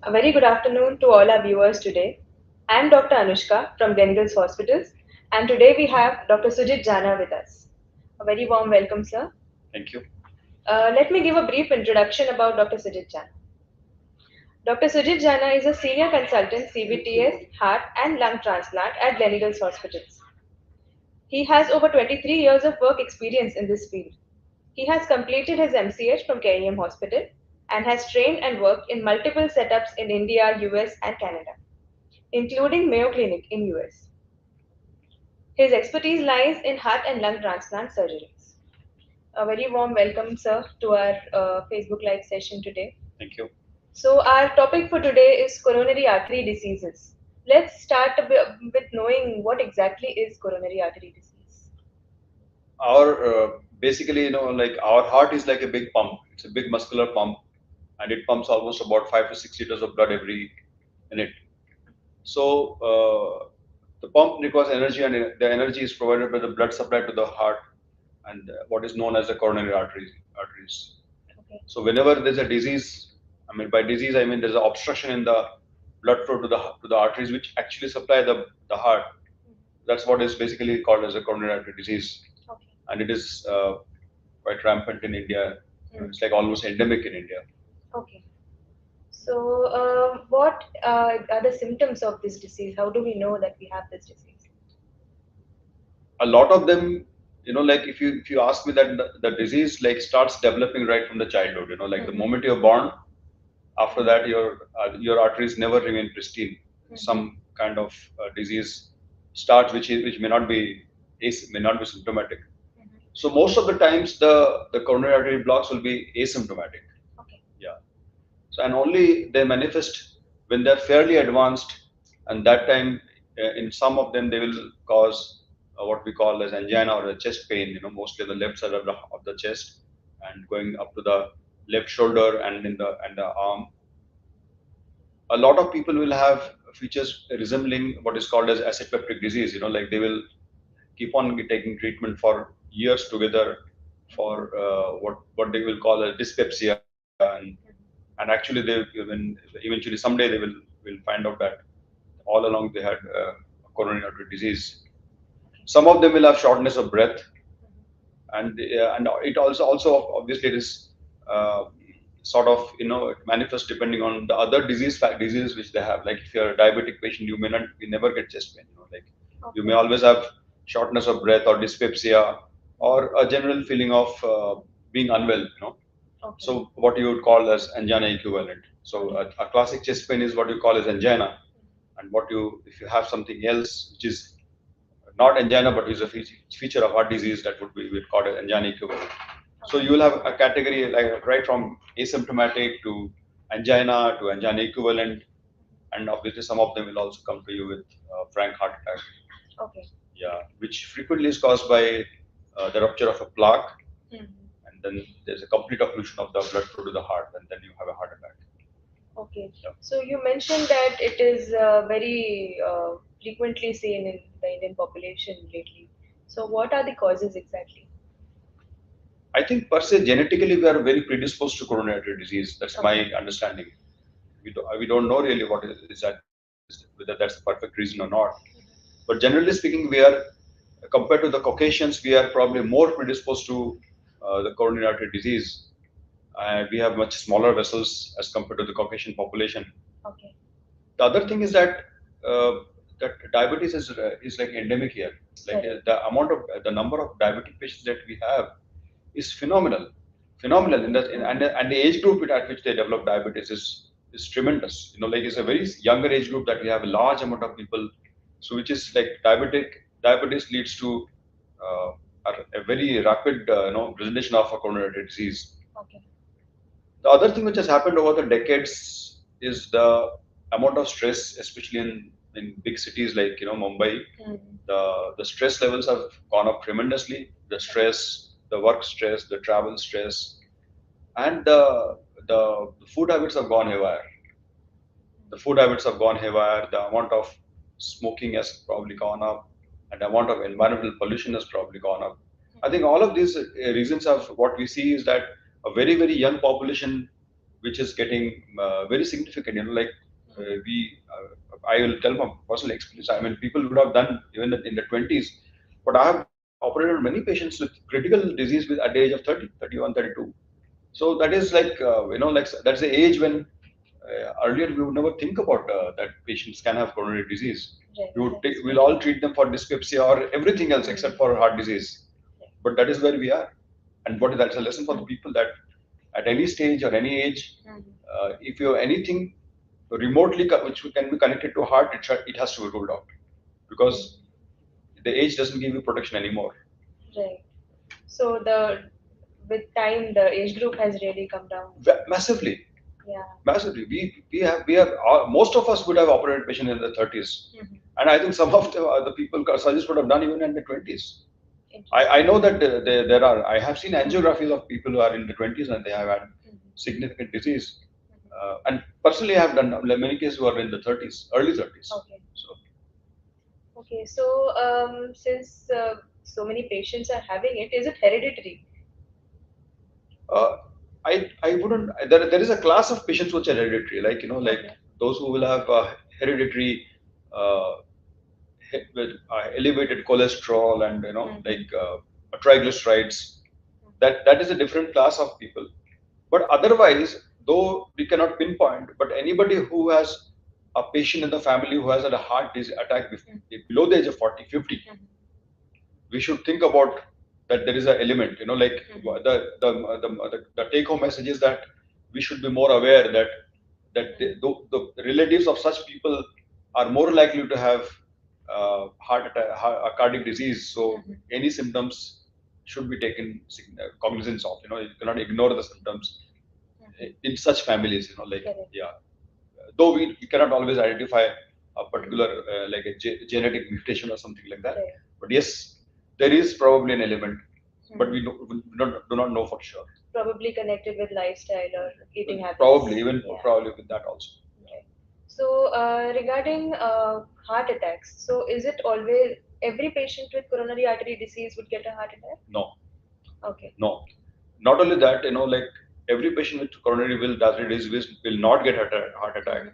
A very good afternoon to all our viewers today. I am Dr. Anushka from Gleneagles Hospitals, and today we have Dr. Sujit Jana with us. A very warm welcome, sir. Thank you. Let me give a brief introduction about Dr. Sujit Jana. Dr. Sujit Jana is a senior consultant CBTS, heart and lung transplant at Gleneagles Hospitals. He has over 23 years of work experience in this field. He has completed his MCH from KEM Hospital and has trained and worked in multiple setups in India, US, and Canada, including Mayo Clinic in US. His expertise lies in heart and lung transplant surgeries. A very warm welcome, sir, to our Facebook Live session today. Thank you. So, our topic for today is coronary artery diseases. Let's start with knowing what exactly is coronary artery disease. Our basically, like our heart is like a big pump. It's a big muscular pump, and it pumps almost about 5 to 6 liters of blood every minute. So the pump requires energy, and the energy is provided by the blood supply to the heart, and what is known as the coronary arteries. Okay. So whenever there's a disease, I mean by disease I mean there's an obstruction in the blood flow to the arteries which actually supply the heart. That's what is basically called as a coronary artery disease, Okay. and it is quite rampant in India. It's like almost endemic in India. Okay. So, what are the symptoms of this disease? How do we know that we have this disease? A lot of them, like if you ask me that the disease like starts developing right from the childhood. Like the moment you're born, after that your arteries never remain pristine. Some kind of disease starts which may not be symptomatic. So most of the times the coronary artery blocks will be asymptomatic. Okay. Yeah. So and only they manifest when they're fairly advanced, and that time in some of them they will cause what we call as angina or a chest pain. Mostly the left side of the chest and going up to the left shoulder and in the arm. A lot of people will have features resembling what is called as acid peptic disease. Like they will keep on taking treatment for years together for what they will call a dyspepsia, and actually they eventually someday they will find out that all along they had coronary artery disease. Some of them will have shortness of breath, and it also obviously it is uh, sort of it manifests depending on the other diseases which they have. Like if you're a diabetic patient, you never get chest pain. Like you may always have shortness of breath or dyspepsia or a general feeling of being unwell. Okay. So what you would call as angina equivalent. So a classic chest pain is what you call as angina, and if you have something else which is not angina but is a feature of heart disease, that would be we'd call it angina equivalent. So you will have a category like right from asymptomatic to angina equivalent, and obviously some of them will also come to you with frank heart attack. Okay. Yeah, which frequently is caused by the rupture of a plaque, and then there's a complete occlusion of the blood flow to the heart, and then you have a heart attack. Okay. Yeah. So you mentioned that it is very frequently seen in the Indian population lately. So what are the causes exactly? I think per se genetically we are very predisposed to coronary artery disease. That's my Okay. understanding. We don't know really what is that, whether that's the perfect reason or not. But generally speaking, we are compared to the Caucasians, we are probably more predisposed to the coronary artery disease. We have much smaller vessels as compared to the Caucasian population. Okay. The other thing is uh, that diabetes is like endemic here. Like Correct. the number of diabetic patients that we have is phenomenal. And the age group at which they develop diabetes is tremendous. Like it's a very younger age group that we have a large amount of people. So which is like diabetes leads to uh, a very rapid presentation of a coronary artery disease. Okay. The other thing which has happened over the decades is the amount of stress, especially in big cities like Mumbai. The stress levels have gone up tremendously. The stress, the work stress, the travel stress, and the food habits have gone haywire. The food habits have gone haywire. The amount of smoking has probably gone up, and the amount of environmental pollution has probably gone up. I think all of these reasons of what we see is that a very young population which is getting very significant. Like I will tell my personal experience. I mean, people would have done even in the 20s, but I have operated many patients with critical disease at the age of 30, 31, 32. So that is like like that's the age when earlier we would never think about that patients can have coronary disease. Right, We'll all treat them for dyspepsia or everything else except for heart disease. right. But that is where we are. And what is that's a lesson for the people that at any stage or any age, if you have anything remotely which can be connected to heart, it has to be ruled out because the age doesn't give you protection anymore. Right. So with time the age group has really come down. Massively, Yeah. massively. We have most of us would have operated patient in the 30s, and I think some of the people surgeons would have done even in the 20s. I know that there are. I have seen angiographies of people who are in the 20s and they have had significant disease. And personally, I have done many cases who are in the 30s, early 30s. Okay. So Okay. So since so many patients are having it, is it hereditary? uh, I wouldn't. There is a class of patients which are hereditary, like like Okay. those who will have hereditary uh, with elevated cholesterol and like triglycerides. That is a different class of people. But otherwise, though we cannot pinpoint, but anybody who has a patient in the family who has had a heart disease attack below the age of 40, 50, we should think about that there is an element, like the take home message is that we should be more aware that the relatives of such people are more likely to have heart attack, cardiac disease. So any symptoms should be taken cognizance of. You cannot ignore the symptoms in such families. Like Correct. yeah, though we cannot always identify a particular like a genetic mutation or something like that. Right. But yes, there is probably an element, but we do not know for sure. Probably connected with lifestyle or eating habits. Probably even Yeah. probably with that also. Right. So regarding heart attacks, so is it always every patient with coronary artery disease would get a heart attack? No, Okay. no. Not only that, like every patient with coronary artery disease will not get a heart attack.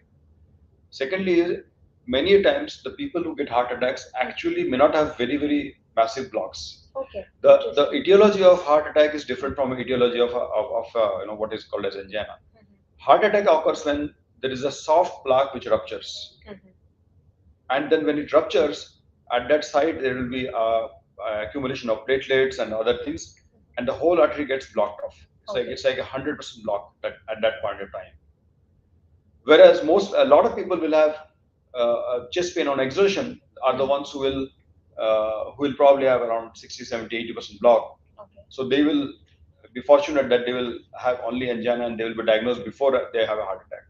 Secondly, is many times the people who get heart attacks actually may not have very very massive blocks. Okay. The etiology of heart attack is different from etiology of what is called as angina. Heart attack occurs when there is a soft plaque which ruptures, and then when it ruptures, at that site there will be accumulation of platelets and other things, and the whole artery gets blocked off. It's like 100% blocked at that point of time. Whereas a lot of people will have chest pain on exertion are the ones who will probably have around 60, 70, 80% block. Okay. So they will be fortunate that they will have only angina and they will be diagnosed before they have a heart attack.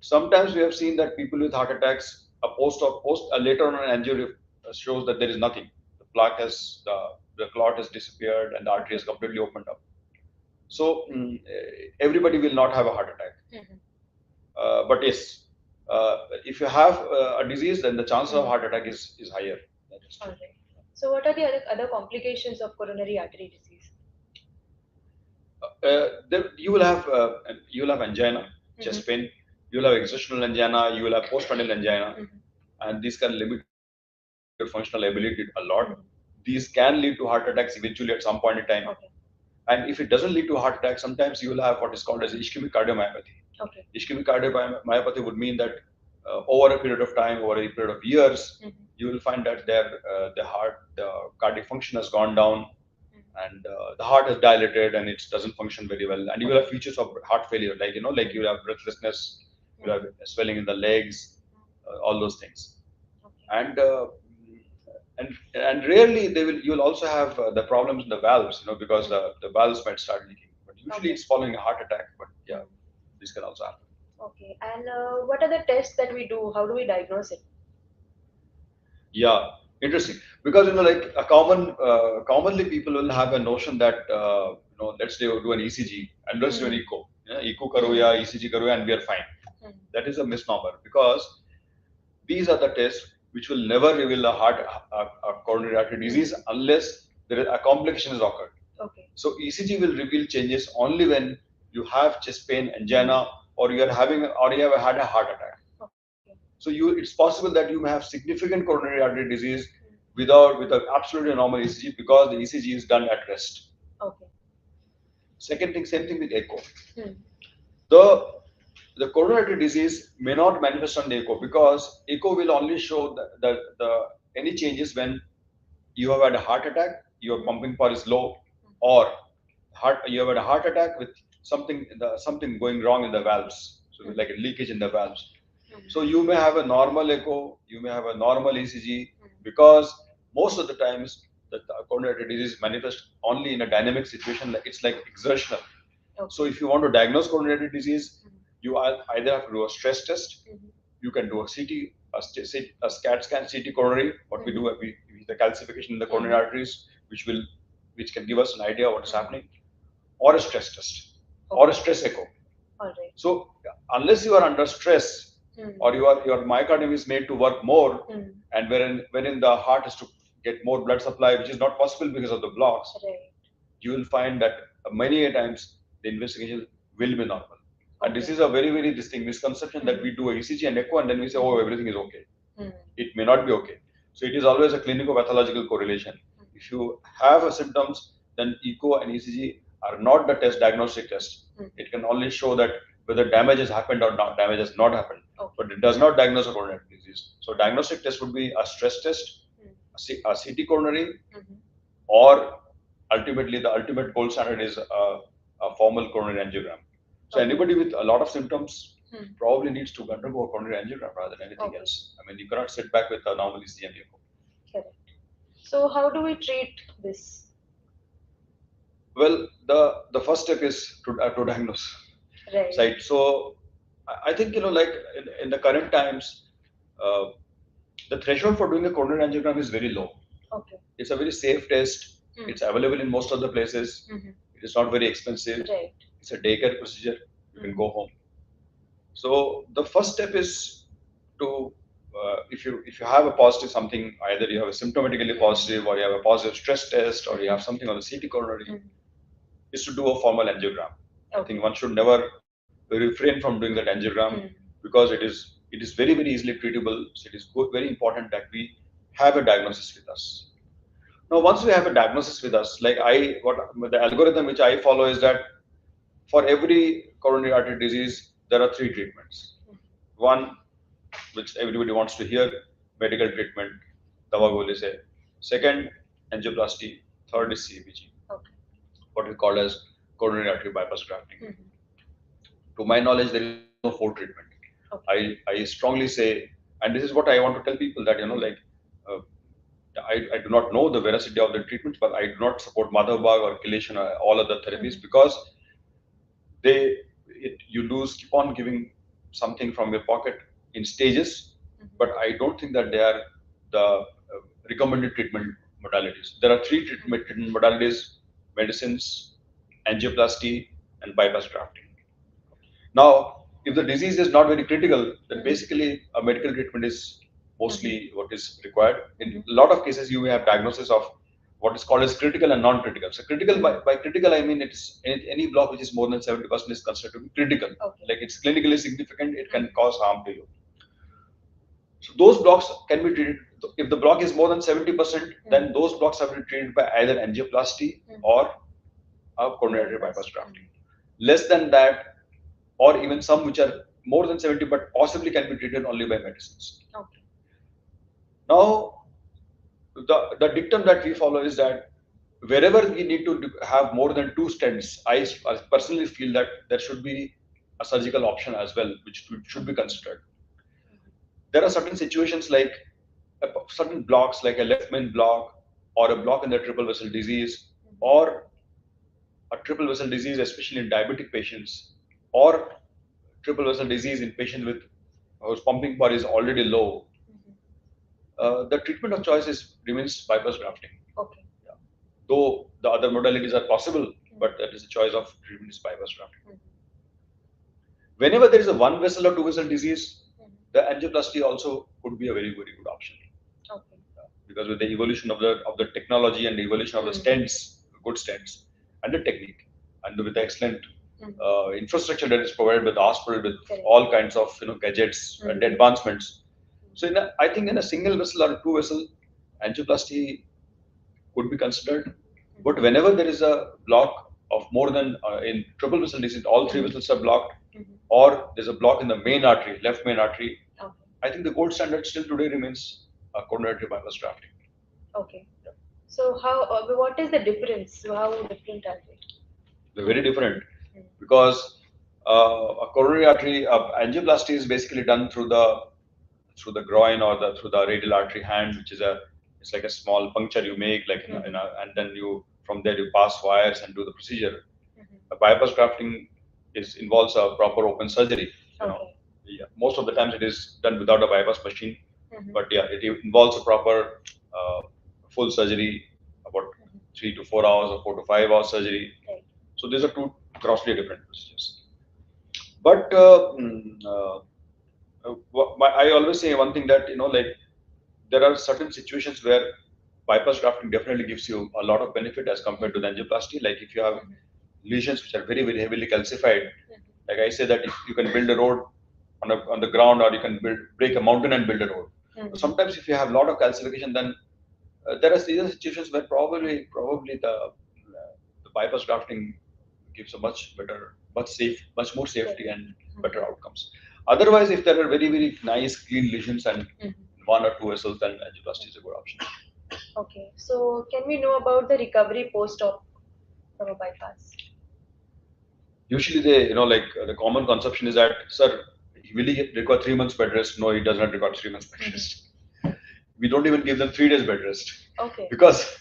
Sometimes we have seen that people with heart attacks, a later on an angio shows that there is nothing. The plaque has the clot has disappeared and the artery has completely opened up. So everybody will not have a heart attack. But yes, if you have a disease, then the chance of heart attack is higher. All right. So what are the other complications of coronary artery disease? You will have angina, chest pain. You will have exertional angina. You will have postprandial angina, and these can limit your functional ability a lot. These can lead to heart attacks eventually at some point in time. Okay. And if it doesn't lead to heart attack, sometimes you will have what is called as ischemic cardiomyopathy. Okay. Ischemic cardiomyopathy would mean that over a period of time, over a period of years, you will find that the cardiac function has gone down, and the heart is dilated and it doesn't function very well. And you will have features of heart failure, like like you will have breathlessness, you will have swelling in the legs, all those things. And and rarely you will also have the problems in the valves, because the valves might start leaking. But usually it's following a heart attack. But yeah, this can also happen. Okay. And what are the tests that we do? How do we diagnose it? Yeah, interesting. Because like commonly people will have a notion that let's do an ECG and let's do an echo. Echo karo ya ECG karo ya and we are fine. That is a misnomer because these are the tests which will never reveal a coronary artery disease unless a complication has occurred. Okay. So ECG will reveal changes only when you have chest pain, angina, or you are having, or you have had a heart attack. Okay. So it's possible that you may have significant coronary artery disease without with an absolutely normal ECG because the ECG is done at rest. Okay. Second thing, same thing with echo. Hmm. The the coronary artery disease may not manifest on the echo because echo will only show the any changes when you have had a heart attack, your pumping power is low, or you have had a heart attack with something going wrong in the valves, so like a leakage in the valves. So you may have a normal echo, you may have a normal ECG because most of the times the coronary artery disease manifests only in a dynamic situation, like it's like exertional. Okay. So if you want to diagnose coronary artery disease, you either have to do a stress test, you can do a CT, a CAT scan, CT coronary. What we do, we the calcification in the coronary arteries, which can give us an idea of what is happening, or a stress test, or a stress echo. All right. So unless you are under stress, or your myocardium is made to work more, and wherein the heart has to get more blood supply, which is not possible because of the blocks, Right. you will find that many a times the investigation will be normal. And this is a very distinct misconception that we do a ECG and echo and then we say, oh, everything is okay. It may not be okay. So it is always a clinico-pathological correlation. If you have a symptoms, then echo and ECG are not the diagnostic test. It can only show that whether damage has happened or not, damage has not happened. Okay. But it does not diagnose a coronary disease. So diagnostic test would be a stress test, a CT coronary, or ultimately the ultimate gold standard is a formal coronary angiogram. So anybody with a lot of symptoms probably needs to undergo a coronary angiogram rather than anything else. I mean, you cannot sit back with a normal ECG and echo. Correct. So how do we treat this? Well, the first step is to diagnose, Right. right? So I think like in the current times, uh, the threshold for doing a coronary angiogram is very low. Okay. It's a very safe test. It's available in most of the places. It is not very expensive. Right. It's a daycare procedure. You can go home. So the first step is to if you have a positive something, either you have a symptomatically positive or you have a positive stress test or you have something on the CT coronary, is to do a formal angiogram. I think one should never refrain from doing that angiogram because it is very easily treatable. So it is very important that we have a diagnosis with us. Now, once we have a diagnosis with us, like what the algorithm which I follow is that for every coronary artery disease, there are 3 treatments. One, which everybody wants to hear, medical treatment, dawa gole se. Second, angioplasty. Third is CBG, Okay. what we call as coronary artery bypass grafting. To my knowledge, there is no 4 treatment. Okay. I strongly say, and this is what I want to tell people that uh, I do not know the veracity of the treatments, but I do not support Madhavbag or chelation or all other therapies because you keep on giving something from your pocket in stages, but I don't think that they are the recommended treatment modalities. There are 3 treatment modalities: medicines, angioplasty, and bypass grafting. Now, if the disease is not very critical, then basically a medical treatment is mostly what is required. In a lot of cases, you may have diagnosis of what is called as critical and non-critical. So critical, by critical, I mean it's any block which is more than 70% is considered to be critical. Okay. Like it's clinically significant, it can cause harm to you. So those blocks can be treated. If the block is more than 70%, then those blocks have to be treated by either angioplasty or a coronary artery bypass grafting. Less than that, or even some which are more than 70 but possibly can be treated only by medicines. Okay. Now, the dictum that we follow is that wherever we need to have more than 2 stents, I personally feel that there should be a surgical option as well, which should be considered. There are certain situations like certain blocks, like a left main block, or a block in the triple vessel disease, or a triple vessel disease, especially in diabetic patients, or triple vessel disease in patients with whose pumping power is already low. The treatment of choice remains bypass grafting. Okay. Yeah. Though the other modalities are possible, but that is the choice of treatment is bypass grafting. Whenever there is a one vessel or two vessel disease, the angioplasty also could be a very good option. Okay. Because with the evolution of the technology and the evolution of the stents, good stents, and the technique, and with the excellent infrastructure that is provided with the hospital with Correct. all kinds of gadgets and Mhm. advancements. So I think in a single vessel or a two vessel, angioplasty could be considered. But whenever there is a block of more than in triple vessel disease, all three vessels are blocked, Mhm. or there's a block in the main artery, left main artery, Okay. I think the gold standard still today remains coronary artery bypass grafting. Okay. So how? What is the difference? So how different are they? They're very different Mm. because a coronary artery angioplasty is basically done through the groin or through the radial artery hand, which is it's like a small puncture you make, like and then you from there you pass wires and do the procedure. Mhm. A bypass grafting involves a proper open surgery. Okay. Yeah, most of the times it is done without a bypass machine, Mhm. but yeah, it involves a proper full surgery, about 3 to 4 hours or 4 to 5 hours surgery. Right. So these are two grossly different procedures. But I always say one thing that like there are certain situations where bypass grafting definitely gives you a lot of benefit as compared to the angioplasty. Like if you have lesions which are very heavily calcified, like I say that if you can build a road on the ground, or you can break a mountain and build a road. So sometimes if you have a lot of calcification, then these are situations where probably the bypass grafting gives a much better, much more safety and better outcomes. Otherwise, if there are very nice clean lesions and one or two vessels, then angioplasty is a good option. Okay. So can we know about the recovery post-op from a bypass? Usually, the common conception is that, sir, will he require 3 months bed rest? No, he does not require 3 months bed rest. We don't even give them 3 days bed rest. Okay. Because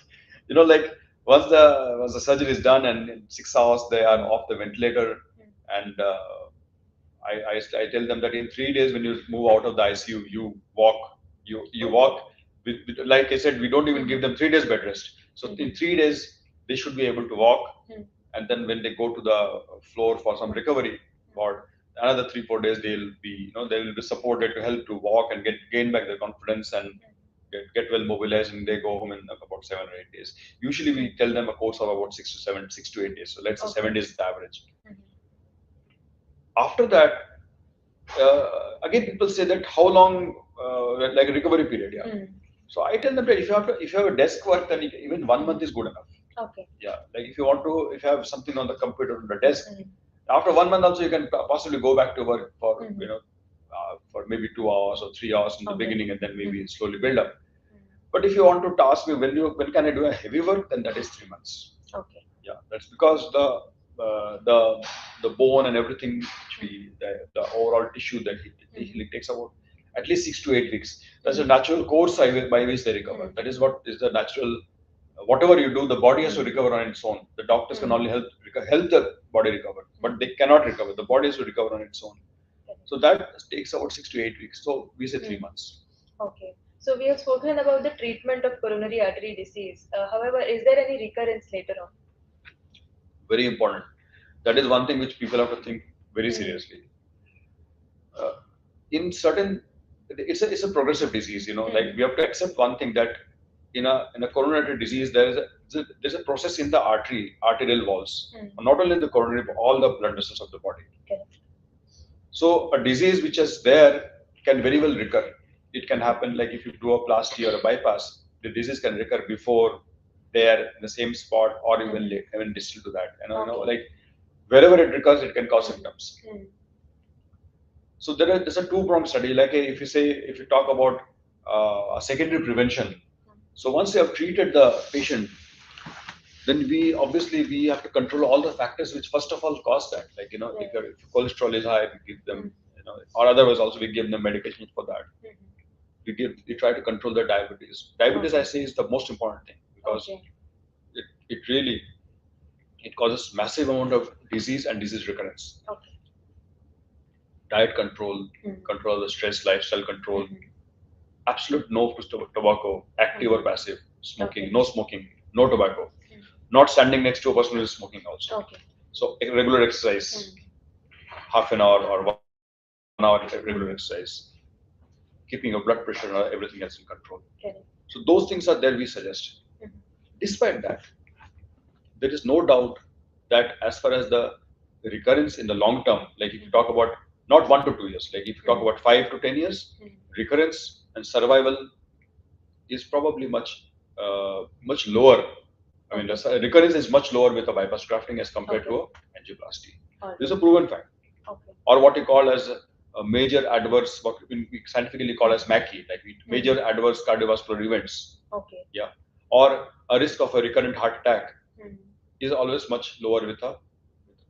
like once the surgery is done and in 6 hours they are off the ventilator, and I tell them that in 3 days when you move out of the ICU, you walk, you walk. Like I said, we don't even give them 3 days bed rest. So in 3 days they should be able to walk, and then when they go to the floor for some recovery ward, another 3 4 days they will be supported to help to walk and gain back their confidence and get well mobilized, and they go home in about 7 or 8 days. Usually we tell them a course of about 6 to 8 days. So let's say 7 days is the average. After that, again people say that how long, like a recovery period, yeah. So I tell them that if you have a desk work, then even 1 month is good enough. Okay. Yeah, like if you have something on the computer on the desk, after 1 month also you can possibly go back to work for for maybe 2 hours or 3 hours in the beginning, and then maybe slowly build up. But if you want to task me when can I do a heavy work, then that is 3 months. Okay. Yeah, that's because the bone and everything, which the overall tissue that it healing takes about at least 6 to 8 weeks. That's a natural course by which they recover. That is what is the natural. Whatever you do, the body has to recover on its own. The doctors can only help the body recover, but they cannot recover. The body has to recover on its own. So that takes about 6 to 8 weeks. So we say 3 months. Okay. So we have spoken about the treatment of coronary artery disease. However, is there any recurrence later on? Very important. That is one thing which people have to think very seriously. In certain, it's a progressive disease. Like we have to accept one thing, that in a coronary artery disease there's a process in the arterial walls, not only in the coronary but all the blood vessels of the body. Correct. So a disease which is there can very well recur. It can happen like if you do a plasty or a bypass, the disease can recur before there in the same spot, or even late, even distal to that. Like wherever it recurs, it can cause symptoms. So there's a two-pronged study. Like if you talk about a secondary prevention. So once you have treated the patient, then we have to control all the factors which first of all cause that. Like if cholesterol is high, we give them, or otherwise also we give them medications for that. We try to control the diabetes. Diabetes, I say, is the most important thing, because it really it causes massive amount of disease and disease recurrence. Okay. Diet control, control the stress, lifestyle control, absolute no to tobacco, active or passive, smoking, no smoking, no tobacco, not standing next to a person who is smoking also. Okay. So regular exercise, half an hour or 1 hour regular exercise, keeping your blood pressure and everything else in control. So those things are there, we suggest. Despite that, there is no doubt that as far as the the recurrence in the long term, like if you talk about not 1 to 2 years, like if you talk about 5 to 10 years, recurrence and survival is probably much lower. I mean, the recurrence is much lower with a bypass grafting as compared to a angioplasty. This is a proven fact, or what you call as a major adverse, what we scientifically call as MACE, like major adverse cardiovascular events. Yeah, or a risk of a recurrent heart attack is always much lower with the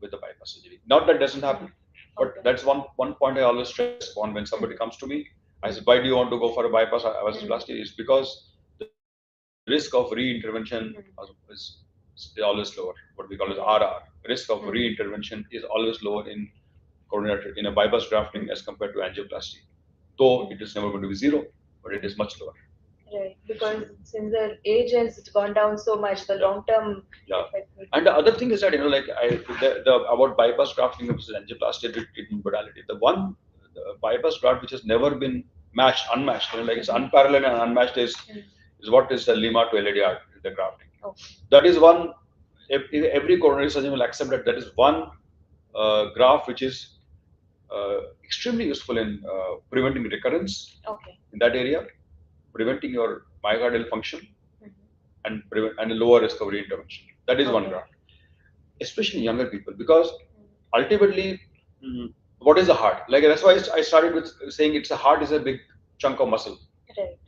bypass surgery. Not that doesn't happen, but that's one point I always stress on when somebody comes to me. I say, why do you want to go for a bypass plasty? Is because the risk of reintervention is always lower. What we call as RR, risk of reintervention is always lower in coronary in a bypass grafting as compared to angioplasty. Though it is never going to be zero, but it is much lower. Right, because since the age has gone down so much, the long term effect. And the other thing is that like the about bypass grafting versus angioplasty treatment modality. The bypass graft which has never been unmatched, like it's unparalleled and unmatched is what is the Lima to LAD the grafting. That is one. Every coronary surgeon will accept that is one graft which is extremely useful in preventing recurrence in that area, preventing your myocardial function, and a lower risk of reintervention. That is one graft, especially younger people, because ultimately, what is the heart? Like that's why I started with saying the heart is a big chunk of muscle. Right.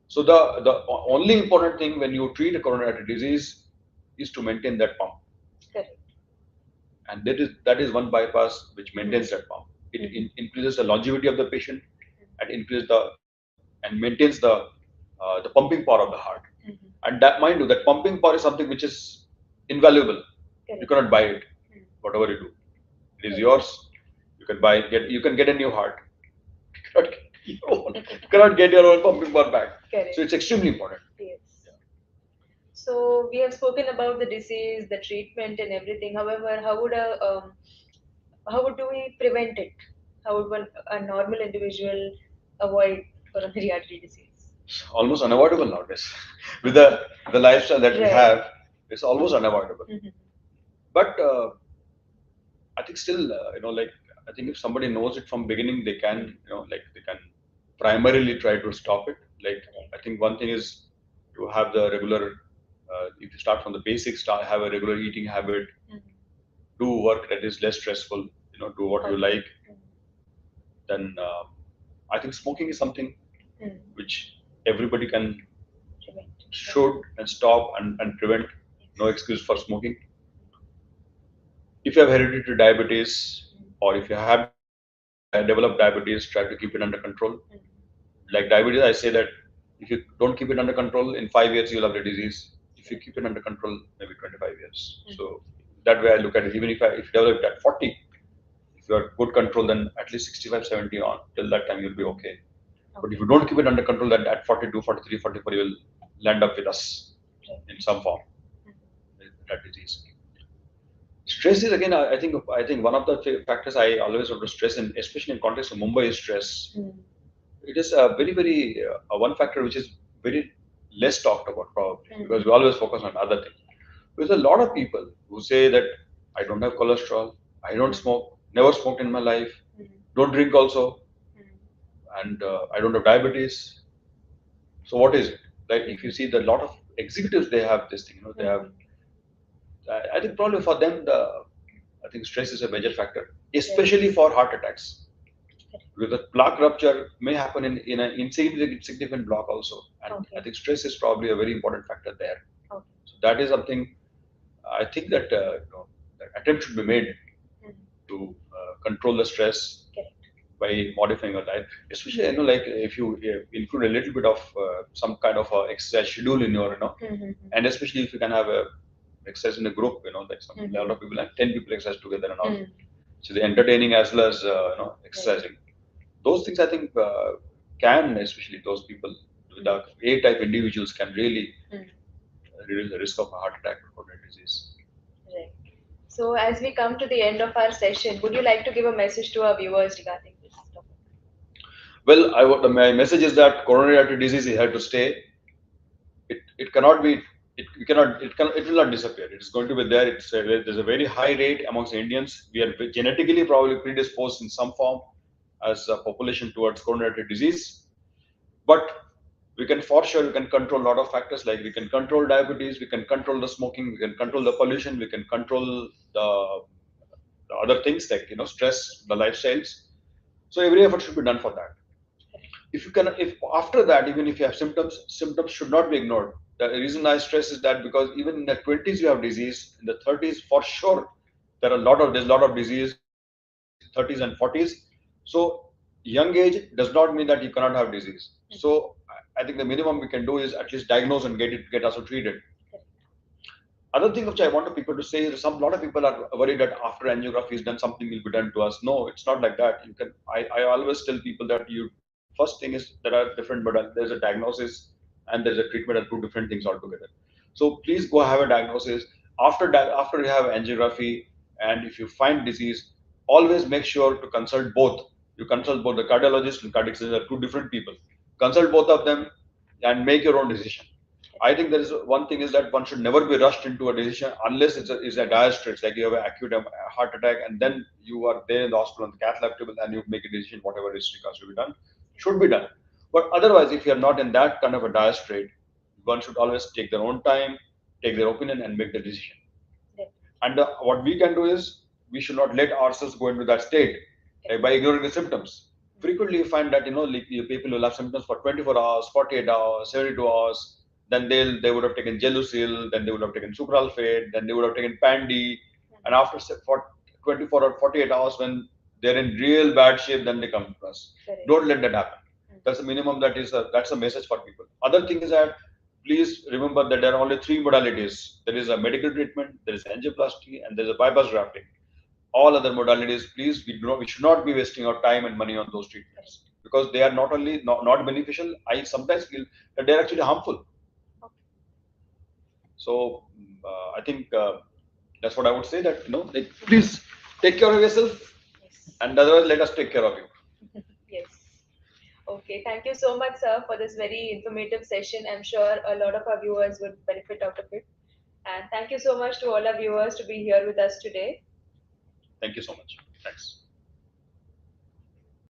So the only important thing when you treat a coronary artery disease is to maintain that pump. Correct. And that is one bypass which maintains that pump. It increases the longevity of the patient and maintains the pumping power of the heart. And that, mind you, that pumping power is something which is invaluable. You cannot buy it, whatever you do. It is yours. You can get a new heart. You cannot get your own pumping power back. Correct. So it's extremely important. Yes. Yeah. So we have spoken about the disease, the treatment, and everything. However, how do we prevent it? How would a normal individual avoid coronary artery disease? Almost unavoidable nowadays. With the lifestyle that we have, it's almost unavoidable. But I think still, like I think if somebody knows it from beginning, they can, they can primarily try to stop it. Like I think one thing is to have the regular. If you start from the basics, have a regular eating habit, do work that is less stressful. Do what you like. Then I think smoking is something which everybody should and stop and prevent. No excuse for smoking. If you have hereditary diabetes, or if you have developed diabetes, try to keep it under control. Like diabetes, I say that if you don't keep it under control, in 5 years you'll have the disease. If you keep it under control, maybe 25 years. So that way I look at it. Even if you develop it at 40, if you are good control, then at least 65, 70 on, till that time you'll be okay. But if you don't keep it under control, then at 42, 43, 44, you will land up with us in some form, that disease. Stress is again, I think one of the factors I always want to stress, especially in context of Mumbai, is stress. It is a very one factor which is very less talked about probably, because we always focus on other things. There's a lot of people who say that I don't have cholesterol, I don't smoke, never smoked in my life, don't drink also, and I don't have diabetes. So what is it? Like if you see the lot of executives, they have this thing. They have. I think probably for them, I think stress is a major factor, especially for heart attacks. Because the plaque rupture may happen in an insignificant block also, and I think stress is probably a very important factor there. So that is something I think that that attempt should be made to control the stress by modifying your diet. Especially, like if you include a little bit of some kind of exercise schedule in your, and especially if you can have a exercise in a group, like a lot of people, like 10 people exercise together and all. So the entertaining as well as exercising. Those things I think can, especially those people with the A-type individuals, can really reduce the risk of a heart attack or coronary disease. Right. So as we come to the end of our session, would you like to give a message to our viewers regarding this topic? Well, my message is that coronary artery disease is here to stay. It cannot be it will not disappear. It's going to be there. There's a very high rate amongst Indians. We are genetically probably predisposed in some form as a population towards coronary artery disease. But we can for sure we can control a lot of factors, like we can control diabetes, we can control the smoking, we can control the pollution, we can control the other things like stress, the lifestyles. So every effort should be done for that. If you can, if after that, even if you have symptoms should not be ignored. The reason I stress is that because even in the 20s you have disease, in the 30s for sure there's a lot of disease, 30s and 40s. So young age does not mean that you cannot have disease. So I think the minimum we can do is at least diagnose and get also treated. Other thing which I want people to say is lot of people are worried that after angiography is done, something will be done to us. No, it's not like that. I always tell people that you first thing is there are different modalities. There's a diagnosis and there's a treatment are two different things altogether. So please go have a diagnosis. After you have angiography and if you find disease, always make sure to consult both. You consult both the cardiologist and cardiac surgeon are two different people. Consult both of them and make your own decision. I think there is one thing is that one should never be rushed into a decision unless it's a dire straits, like you have an acute heart attack and then you are there in the hospital on the cath lab table and you make a decision, whatever is regards to be done, should be done. But otherwise, if you are not in that kind of a dire strait, one should always take their own time, take their opinion, and make the decision. And what we can do is we should not let ourselves go into that state by ignoring the symptoms. Frequently, you find that like, people will have symptoms for 24 hours, 48 hours, 72 hours. Then they would have taken Gelusil, then they would have taken sucralfate, then they would have taken Pandy, and after for 24 or 48 hours, when they're in real bad shape, then they come to us. Don't let that happen. That's the minimum. That's a message for people. Other thing is that please remember that there are only three modalities. There is a medical treatment, there is angioplasty, and there is a bypass grafting. All other modalities, please, we should not be wasting our time and money on those treatments because they are not only not beneficial. I sometimes feel that they are actually harmful. So I think that's what I would say. That like, please take care of yourself, and otherwise let us take care of you. Yes. Okay, thank you so much, sir, for this very informative session. I'm sure a lot of our viewers would benefit out of it. And thank you so much to all our viewers to be here with us today. Thank you so much. Thanks.